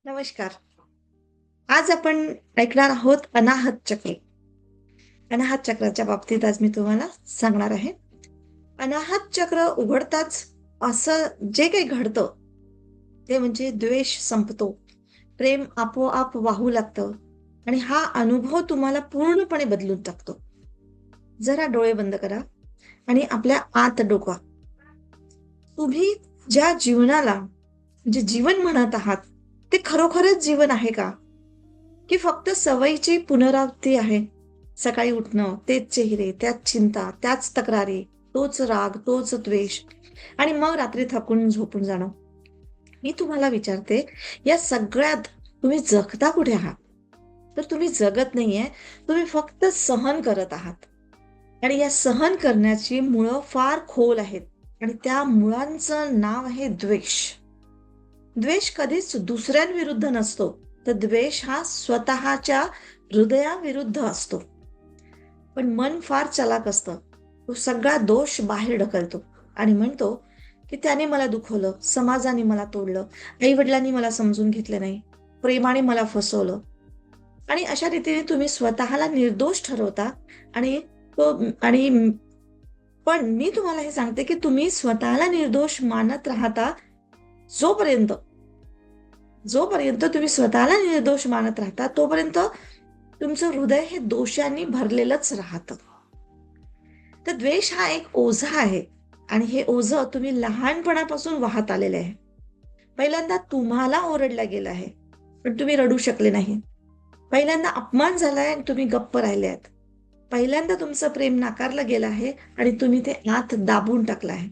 नमस्कार. आज आपण ऐकणार आहोत अनाहत चक्र. अनाहत चक्राच्या बाबतीत आज मी तुम्हाला सांगणार आहे. अनाहत चक्र उघडताच असं जे काही घडतं ते म्हणजे द्वेष संपतो, प्रेम आपोआप वाहू लागतं आणि हा अनुभव तुम्हाला पूर्णपणे बदलून टाकतो. जरा डोळे बंद करा आणि आपल्या आत डोका. तुम्ही ज्या जीवनाला म्हणजे जीवन म्हणत आहात ते खरोखरच जीवन आहे का? की फक्त सवयीची पुनरावृत्ती आहे? सकाळी उठणं, तेच चेहरे, त्याच चिंता, त्याच तक्रारी, तोच राग, तोच द्वेष आणि मग रात्री थकून झोपून जाणं. मी तुम्हाला विचारते, या सगळ्यात तुम्ही जगता कुठे आहात? तर तुम्ही जगत नाहीये, तुम्ही फक्त सहन करत आहात. आणि या सहन करण्याची मुळं फार खोल आहेत आणि त्या मुळांचं नाव आहे द्वेष. द्वेष कधीच दुसऱ्यांविरुद्ध नसतो, तर द्वेष हा स्वतःच्या हृदयाविरुद्ध असतो. पण मन फार चलाक असतं. तो सगळा दोष बाहेर ढकलतो आणि म्हणतो की त्याने मला दुखवलं, समाजाने मला तोडलं, आई वडिलांनी मला समजून घेतलं नाही, प्रेमाने मला फसवलं. आणि अशा रीतीने तुम्ही स्वतःला निर्दोष ठरवता आणि तो आणि पण मी तुम्हाला हे सांगते की तुम्ही स्वतःला निर्दोष मानत राहता जोपर्यंत जोपर्यंत तुम्ही स्वतःला निर्दोष मानत राहता तोपर्यंत तुमचं हृदय हे दोषांनी भरलेलंच राहतं. तर द्वेष हा एक ओझा आहे आणि हे ओझं तुम्ही लहानपणापासून वाहत आलेले आहे. पहिल्यांदा तुम्हाला ओरडला गेला आहे, पण तुम्ही रडू शकले नाही. पहिल्यांदा अपमान झालाय आणि तुम्ही गप्प राहिले आहेत. पहिल्यांदा तुमचं प्रेम नाकारलं गेलं आहे आणि तुम्ही ते आत दाबून टाकलं आहे.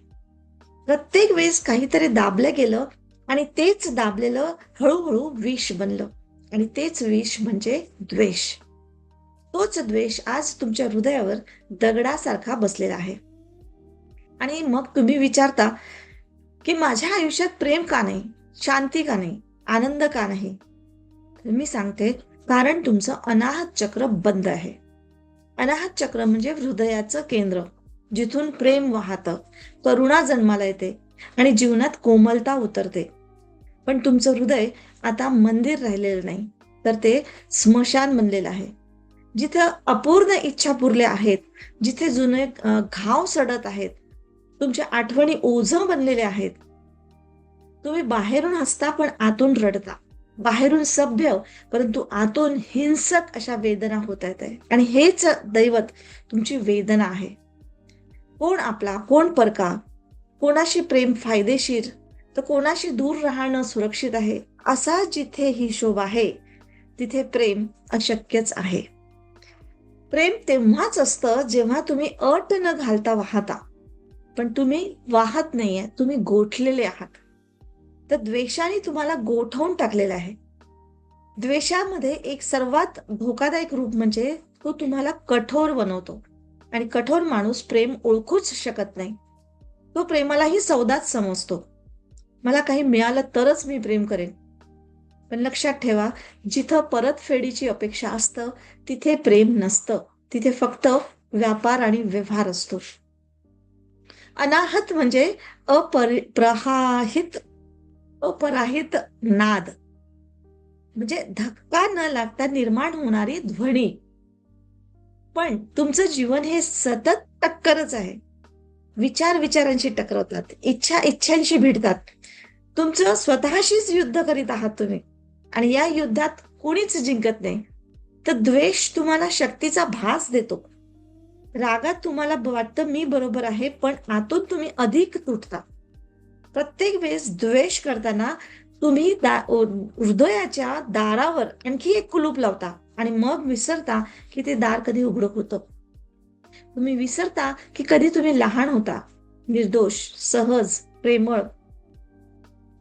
प्रत्येक वेळेस काहीतरी दाबलं गेलं आणि तेच दाबलेलं हळूहळू विष बनलं आणि तेच विष म्हणजे द्वेष. तोच द्वेष आज तुमच्या हृदयावर दगडासारखा बसलेला आहे. आणि मग तुम्ही विचारता की माझ्या आयुष्यात प्रेम का नाही, शांती का नाही, आनंद का नाही? तर मी सांगते, कारण तुमचं अनाहत चक्र बंद आहे. अनाहत चक्र म्हणजे हृदयाचं केंद्र, जिथून प्रेम वाहतं, करुणा जन्माला येते आणि जीवनात कोमलता उतरते. पण तुमचं हृदय आता मंदिर राहिलेलं नाही, तर ते स्मशान बनलेलं आहे. जिथे अपूर्ण इच्छा पुरल्या आहेत, जिथे जुने घाव सडत आहेत, तुमच्या आठवणी ओझं बनलेले आहेत. तुम्ही बाहेरून हसता पण आतून रडता. बाहेरून सभ्य परंतु आतून हिंसक अशा वेदना होत आहेत आणि हेच दैवत तुमची वेदना आहे. कोण आपला, कोण परका, कोणाशी प्रेम फायदेशीर तर कोणाशी दूर राहणं सुरक्षित आहे, असा जिथे हिशोब आहे तिथे प्रेम अशक्यच आहे. प्रेम तेव्हाच असतं जेव्हा तुम्ही अट न घालता वाहता. पण तुम्ही वाहत नाहीये, तुम्ही गोठलेले आहात. तर द्वेषाने तुम्हाला गोठवून टाकलेलं आहे. द्वेषामध्ये एक सर्वात धोकादायक रूप म्हणजे तो तुम्हाला कठोर बनवतो आणि कठोर माणूस प्रेम ओळखूच शकत नाही. तो प्रेमालाही सौदाच समजतो. मला काही मिळालं तरच मी प्रेम करेन. पण लक्षात ठेवा, जिथं परतफेडीची अपेक्षा असतं तिथे प्रेम नसतं. तिथे फक्त व्यापार आणि व्यवहार असतो. अनाहत म्हणजे अप्रहाहित अपराहित नाद, म्हणजे धक्का न लागता निर्माण होणारी ध्वनी. पण तुमचं जीवन हे सतत टक्करच आहे. विचार विचारांशी टकरावतात, इच्छा इच्छांशी भिडतात. तुमचं स्वतःशीच युद्ध करीत आहात तुम्ही आणि या युद्धात कोणीच जिंकत नाही. तर द्वेष तुम्हाला शक्तीचा भास देतो. रागात तुम्हाला वाटतं मी बरोबर आहे, पण आतून तुम्ही अधिक तुटता. प्रत्येक वेळेस द्वेष करताना तुम्ही हृदयाच्या दारावर आणखी एक कुलूप लावता आणि मग विसरता की ते दार कधी उघडं होतं. तुम्ही विसरता की कधी तुम्ही लहान होता, निर्दोष, सहज, प्रेमळ.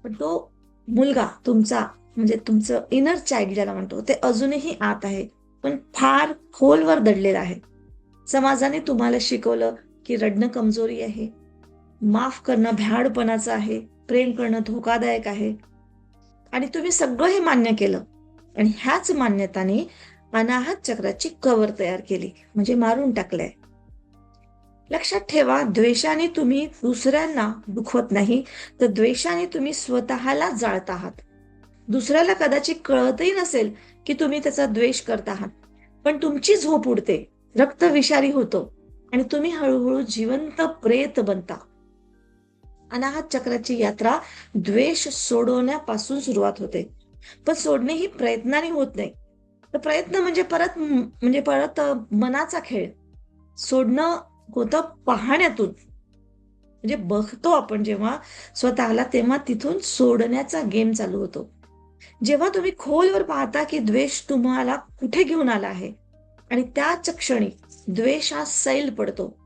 पण तो मुलगा तुमचा म्हणजे तुमचं इनर चाइल्ड ज्याला म्हणतो ते अजूनही आत आहे, पण फार खोलवर दडलेला आहे. समाजाने तुम्हाला शिकवलं की रडणं कमजोरी आहे, माफ करणं भ्याडपणाचं आहे, प्रेम करणं धोकादायक आहे आणि तुम्ही सगळं हे मान्य केलं आणि ह्याच मान्यताने अनाहत चक्राची कवर तयार केली म्हणजे मारून टाकलंय. लक्षात ठेवा, द्वेषाने तुम्ही दुसऱ्यांना दुखवत नाही, तर द्वेषाने तुम्ही स्वतःला जाळत आहात. दुसऱ्याला कदाचित कळतही नसेल की तुम्ही त्याचा द्वेष करत आहात, पण तुमची झोप उडते, रक्त विषारी होतं आणि तुम्ही हळूहळू जिवंत प्रेत बनता. अनाहत चक्राची यात्रा द्वेष सोडवण्यापासून सुरुवात होते, पण सोडणे ही प्रयत्नाने होत नाही. तर प्रयत्न म्हणजे परत मनाचा खेळ. सोडणं होतं पाहण्यातून. म्हणजे बघतो आपण जेव्हा स्वतःला, तेव्हा तिथून सोडण्याचा गेम चालू होतो. जेव्हा तुम्ही खोलवर पाहता की द्वेष तुम्हाला कुठे घेऊन आला आहे आणि त्याच क्षणी द्वेष हा सैल पडतो.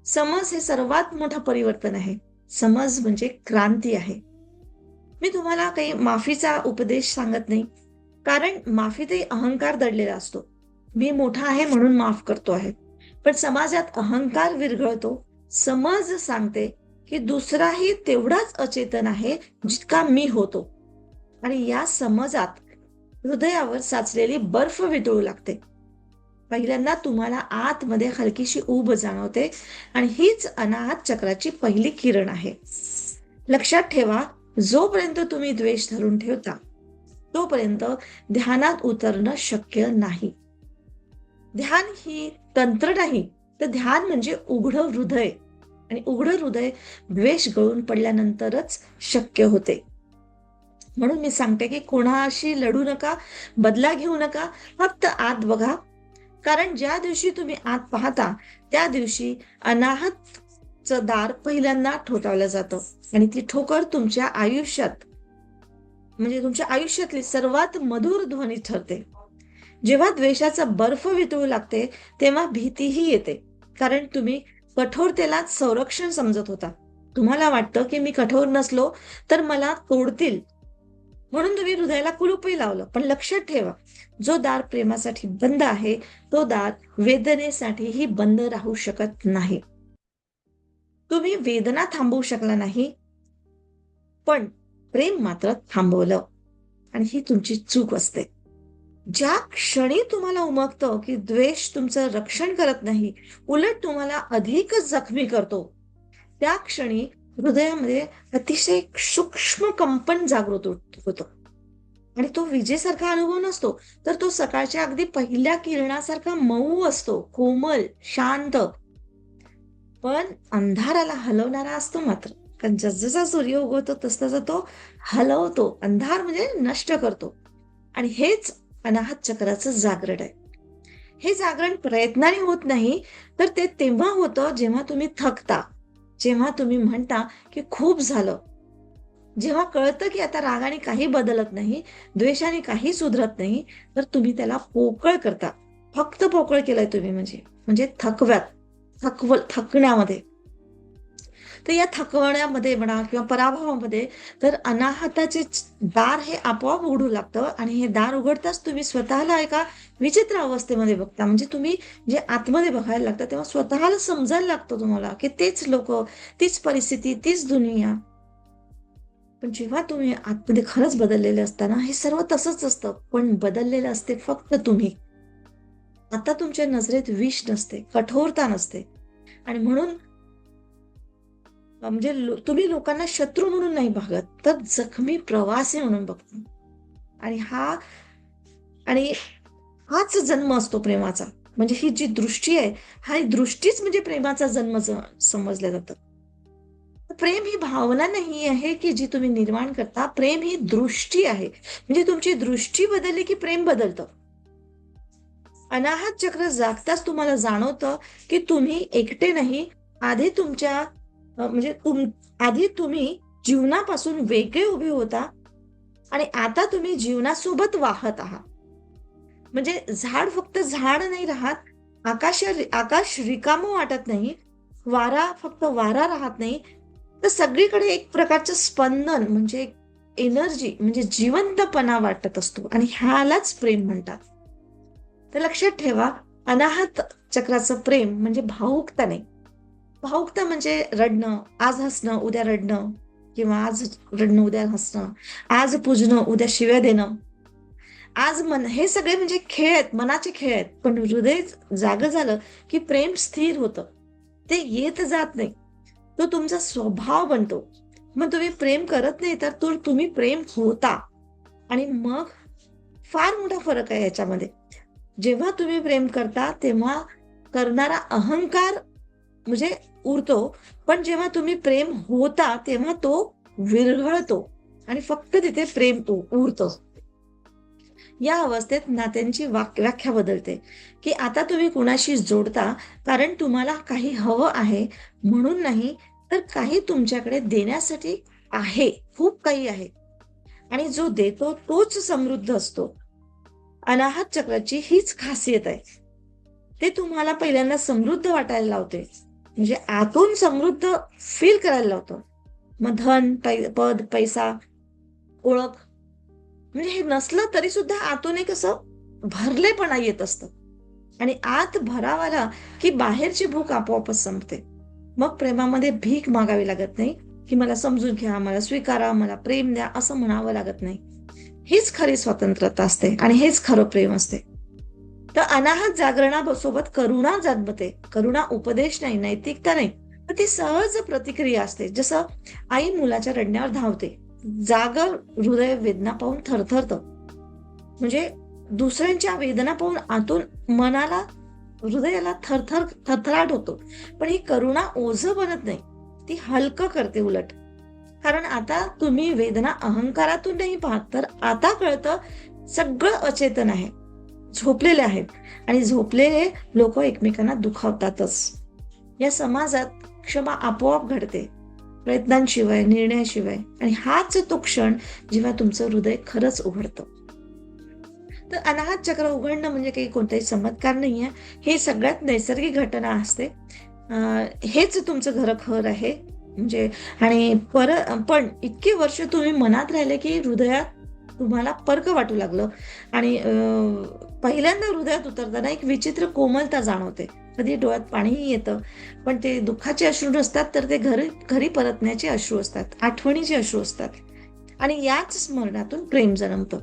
समज हे सर्वात मोठं परिवर्तन आहे. समज म्हणजे क्रांती आहे. मी तुम्हाला काही माफीचा उपदेश सांगत नाही, कारण माफीतही अहंकार दडलेला असतो. मी मोठा आहे म्हणून माफ करतो आहे. पण समाजात अहंकार विरघळतो. समज सांगते की दुसराही तेवढाच अचेतन आहे जितका मी होतो. आणि या समजात हृदयावर साचलेली बर्फ वितळू लागते. पहिल्यांदा तुम्हाला आतमध्ये हलकीशी ऊब जाणवते आणि हीच अनाहत चक्राची पहिली किरण आहे. लक्षात ठेवा, जोपर्यंत तुम्ही द्वेष धरून ठेवता तोपर्यंत ध्यानात उतरणं शक्य नाही. ध्यान ही तंत्र नाही, तर ध्यान म्हणजे उघडं हृदय, आणि उघडं हृदय द्वेष गळून पडल्यानंतरच शक्य होते. म्हणून मी सांगते की कोणाशी लढू नका, बदला घेऊ नका, फक्त आत बघा. कारण ज्या दिवशी तुम्ही आत पाहता त्या दिवशी अनाहतचं दार पहिल्यांदा ठोठावलं जातं आणि ती ठोकर तुमच्या आयुष्यात, म्हणजे तुमच्या आयुष्यातली सर्वात मधुर ध्वनी ठरते. जेव्हा द्वेषाचा बर्फ वितळू लागते तेव्हा भीतीही येते, कारण तुम्ही कठोरतेलाच संरक्षण समजत होता. तुम्हाला वाटतं की मी कठोर नसलो तर मला तोडतील, म्हणून तुम्ही हृदयाला कुलूपही लावलं. पण लक्षात ठेवा, जो दार प्रेमासाठी बंद आहे तो दार वेदनेसाठीही बंद राहू शकत नाही. तुम्ही वेदना थांबवू शकला नाही, पण प्रेम मात्र थांबवलं, आणि ही तुमची चूक असते. ज्या क्षणी तुम्हाला उमगतं की द्वेष तुमचं रक्षण करत नाही, उलट तुम्हाला अधिकच जखमी करतो, त्या क्षणी हृदयामध्ये अतिशय सूक्ष्म कंपन जागृत होतं. आणि तो विजेसारखा अनुभव नसतो, तर तो सकाळच्या अगदी पहिल्या किरणासारखा मऊ असतो, कोमल, शांत. पण अंधाराला हलवणारा असतो मात्र. कारण जसजसा सूर्य उगवतो तसतसा तो हलवतो, अंधार म्हणजे नष्ट करतो. आणि हेच अनाहत चक्राचं जागरण आहे. हे जागरण प्रयत्नाने होत नाही, तर ते तेव्हा होतं जेव्हा तुम्ही थकता, जेव्हा तुम्ही म्हणता की खूप झालं, जेव्हा कळतं की आता रागाने काही बदलत नाही, द्वेषाने काही सुधरत नाही, तर तुम्ही त्याला पोकळ करता. फक्त पोकळ केलंय तुम्ही, म्हणजे थकण्यामध्ये. तर या थकवण्यामध्ये म्हणा किंवा पराभवामध्ये तर अनाहताचे दार हे आपोआप उघडू लागतं, आणि हे दार उघडताच तुम्ही स्वतःला एका विचित्र अवस्थेमध्ये बघता. म्हणजे तुम्ही जे आतमध्ये बघायला लागता तेव्हा स्वतःला समजायला लागतं तुम्हाला की तेच लोक, तीच परिस्थिती, तीच दुनिया. पण जेव्हा तुम्ही आतमध्ये खरंच बदललेले असताना हे सर्व तसंच असतं, पण बदललेलं असते फक्त तुम्ही. आता तुमच्या नजरेत विष नसते, कठोरता नसते, आणि म्हणून म्हणजे तुम्ही लोकांना शत्रू म्हणून नाही बघत, तर जखमी प्रवासी म्हणून बघता. आणि हाच जन्म असतो प्रेमाचा. म्हणजे ही जी दृष्टी आहे, हा दृष्टीच म्हणजे प्रेमाचा जन्म समजलं जातं. प्रेम ही भावना नाही आहे की जी तुम्ही निर्माण करता. प्रेम ही दृष्टी आहे. म्हणजे तुमची दृष्टी बदलली की प्रेम बदलतं. अनाहत चक्र जागताच तुम्हाला जाणवतं की तुम्ही एकटे नाही. आधी तुमच्या म्हणजे आधी तुम्ही जीवनापासून वेगळे उभे होता, आणि आता तुम्ही जीवनासोबत वाहत आहात. म्हणजे झाड फक्त झाड नाही राहत, आकाश रिकामं वाटत नाही, वारा फक्त वारा राहत नाही, तर सगळीकडे एक प्रकारचं स्पंदन म्हणजे एनर्जी, म्हणजे जिवंतपणा वाटत असतो, आणि ह्यालाच प्रेम म्हणतात. तर लक्षात ठेवा, अनाहत चक्राचं प्रेम म्हणजे भावुकता नाही. भावुकता म्हणजे रडणं, आज हसणं उद्या रडणं, किंवा आज रडणं उद्या हसणं, आज पूजणं उद्या शिव्या देणं, हे सगळे म्हणजे खेळ आहेत, मनाचे खेळ आहेत. पण हृदय जागं झालं की प्रेम स्थिर होतं, ते येत जात नाही, तो तुमचा स्वभाव बनतो. मग तुम्ही प्रेम करत नाही तर तुम्ही प्रेम होता. आणि मग फार मोठा फरक आहे याच्यामध्ये. जेव्हा तुम्ही प्रेम करता तेव्हा करणारा अहंकार म्हणजे उरतो, पण जेव्हा तुम्ही प्रेम होता तेव्हा तो विरघळतो आणि फक्त तिथे प्रेम उरतं. या अवस्थेत नात्यांची व्याख्या बदलते, की आता तुम्ही कुणाशी जोडता कारण तुम्हाला काही हवं आहे म्हणून नाही, तर काही तुमच्याकडे देण्यासाठी आहे, खूप काही आहे आणि जो देतो तोच समृद्ध असतो. अनाहत चक्राची हीच खासियत आहे. ते तुम्हाला पहिल्यांदा समृद्ध वाटायला लावते. म्हणजे आतून समृद्ध फील करायला लावतं. मग धन, पद, पैसा, ओळख म्हणजे हे नसलं तरी सुद्धा आतून एक असं भरलेपणा येत असतं. आणि आत भराव आला की बाहेरची भूक आपोआपच संपते. मग प्रेमामध्ये भीक मागावी लागत नाही, की मला समजून घ्या, मला स्वीकारा, मला प्रेम द्या असं म्हणावं लागत नाही. हीच खरी स्वतंत्रता असते आणि हेच खरं प्रेम असते. तर अनाहत जागरणासोबत करुणा जन्मते. करुणा उपदेश नाही, नैतिकता नाही, तर ती सहज प्रतिक्रिया असते. जसं आई मुलाच्या रडण्यावर धावते. जागर हृदय वेदना पाहून थरथरतं. म्हणजे दुसऱ्यांच्या वेदना पाहून आतून मनाला, हृदयाला थरथराट होतो. पण ही करुणा ओझं बनत नाही, ती हलकं करते उलट. कारण आता तुम्ही वेदना अहंकारातून नाही पाहत, तर आता कळतं सगळं अचेतन आहे, झोपलेले आहेत आणि झोपलेले लोक एकमेकांना दुखावतातच. या समाजात क्षमा आपोआप घडते, प्रयत्नांशिवाय, निर्णयाशिवाय. आणि हाच तो क्षण जेव्हा तुमचं हृदय खरंच उघडतं. तर अनाहत चक्र उघडणं म्हणजे काही कोणताही चमत्कार नाहीये, हे सगळ्यात नैसर्गिक घटना असते. हेच तुमचं घरखर आहे म्हणजे. आणि पण इतके वर्ष तुम्ही मनात राहिले की हृदयात तुम्हाला पर्क वाटू लागलं आणि पहिल्यांदा हृदयात उतरताना एक विचित्र कोमलता जाणवते. कधी डोळ्यात पाणीही येतं, पण ते दुःखाचे अश्रू नसतात, तर ते घरी परतण्याचे अश्रू असतात, आठवणीचे अश्रू असतात. आणि याच स्मरणातून प्रेम जन्मतं.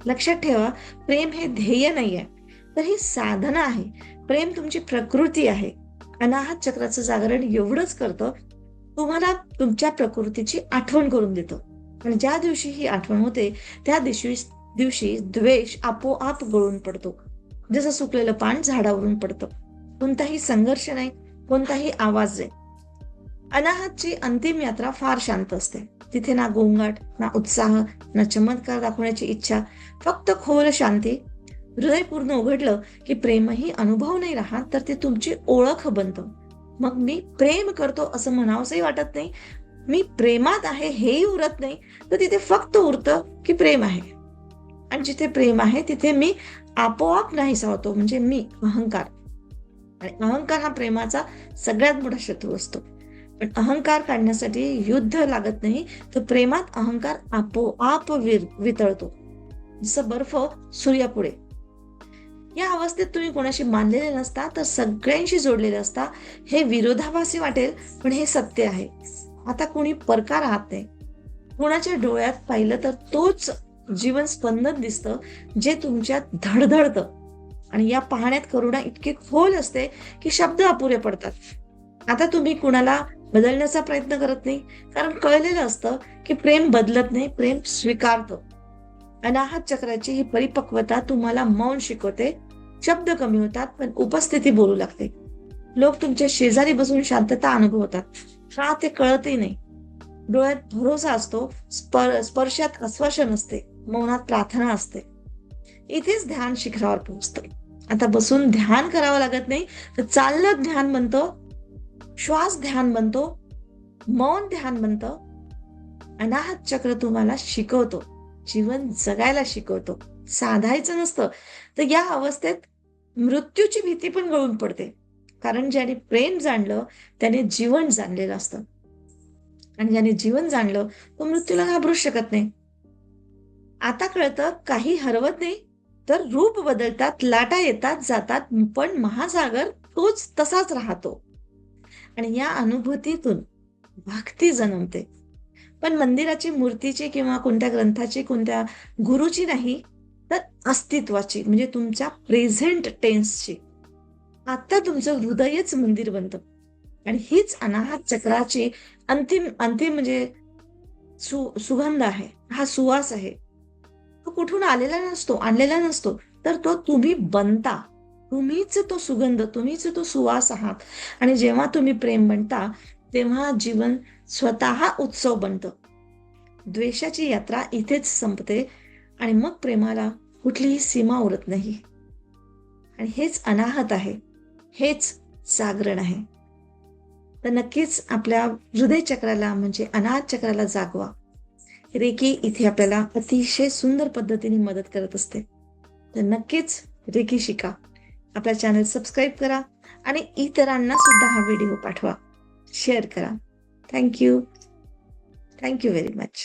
लक्षात ठेवा, प्रेम हे ध्येय नाहीये, तर ही साधना आहे. प्रेम तुमची प्रकृती आहे. अनाहत चक्राचं जागरण एवढंच करतं, तुम्हाला तुमच्या प्रकृतीची आठवण करून देतं. आणि ज्या दिवशी ही आठवण होते त्या दिवशी द्वेष आपोआप गळून पडतो. जसं सुकलेलं पान झाडावरून पडतं. कोणताही संघर्ष नाही, कोणताही आवाज नाही. अनाहतची अंतिम यात्रा फार शांत असते. तिथे ना गोंगाट, ना उत्साह, ना चमत्कार दाखवण्याची इच्छा, फक्त खोल शांती. हृदय पूर्ण उघडलं की प्रेमही अनुभव नाही राहत, तर ते तुमची ओळख बनतं. मग मी प्रेम करतो असं म्हणावंसही वाटत नाही, मी प्रेमात आहे हेही उरत नाही, तर तिथे फक्त उरतं की प्रेम आहे. आणि जिथे प्रेम आहे तिथे मी आपोआप नाहीसा होतो, म्हणजे मी, अहंकार. आणि अहंकार हा प्रेमाचा सगळ्यात मोठा शत्रू असतो. पण अहंकार काढण्यासाठी युद्ध लागत नाही, तर प्रेमात अहंकार आपोआप वितळतो, जसं बर्फ सूर्यापुढे. या अवस्थेत तुम्ही कोणाशी मानलेले नसता, तर सगळ्यांशी जोडलेले असता. हे विरोधाभासी वाटेल, पण हे सत्य आहे. आता कोणी परका राहत नाही. कोणाच्या डोळ्यात पाहिलं तर तोच जीवन स्पंदन दिसतं, जे तुमच्यात धडधडतं. आणि या पाहण्यात करुणा इतकी खोल असते की शब्द अपुरे पडतात. आता तुम्ही कुणाला बदलण्याचा प्रयत्न करत नाही, कारण कळलेलं असतं की प्रेम बदलत नाही, प्रेम स्वीकारतं. अनाहत चक्राची ही परिपक्वता तुम्हाला मौन शिकवते. शब्द कमी होतात, पण उपस्थिती बोलू लागते. लोक तुमच्या शेजारी बसून शांतता अनुभवतात, का ते कळतही नाही. डोळ्यात भरोसा असतो, स्पर्शात आश्वासन असते, मौनात प्रार्थना असते. इथेच ध्यान शिखरावर पोहोचतं. आता बसून ध्यान करावं लागत नाही, तर चाललं ध्यान बनतं, श्वास ध्यान बनतो, मौन ध्यान बनतं. अनाहत चक्र तुम्हाला शिकवतो, जीवन जगायला शिकवतो, साधायचं नसतं. तर या अवस्थेत मृत्यूची भीती पण गळून पडते, कारण ज्याने प्रेम जाणलं त्याने जीवन जाणलेलं असतं. आणि ज्याने जीवन जाणलं तो मृत्यूला घाबरूच शकत नाही. आता कळतं, काही हरवत नाही, तर रूप बदलतात, लाटा येतात जातात, पण महासागर तोच तसाच राहतो. आणि या अनुभूतीतून भक्ती जन्मते. पण मंदिराची, मूर्तीची किंवा कोणत्या ग्रंथाची, कोणत्या गुरुची नाही, तर अस्तित्वाची, म्हणजे तुमच्या प्रेझेंट टेन्सची. आता तुमचं हृदयच मंदिर बनतं. आणि हीच अनाहत चक्राची अंतिम अंतिम म्हणजे सुगंध आहे, हा सुवास आहे. तो कुठून आलेला नसतो, आणलेला नसतो, तर तो तुम्ही बनता. तुम्हीच तो सुगंध, तुम्हीच तो सुवास आहात. आणि जेव्हा तुम्ही प्रेम बनता तेव्हा जीवन स्वतः उत्सव बनतं. द्वेषाची यात्रा इथेच संपते आणि मग प्रेमाला कुठलीही सीमा उरत नाही. आणि हेच अनाहत आहे, हेच जागरण आहे. तर नक्कीच आपल्या हृदय चक्राला म्हणजे अनाहत चक्राला जागवा. रेकी इथे आपल्याला अतिशय सुंदर पद्धतीने मदत करत असते. तर नक्कीच रेकी शिका. आपला चॅनल सबस्क्राईब करा आणि इतरांना सुद्धा हा व्हिडिओ पाठवा, शेअर करा. Thank you very much.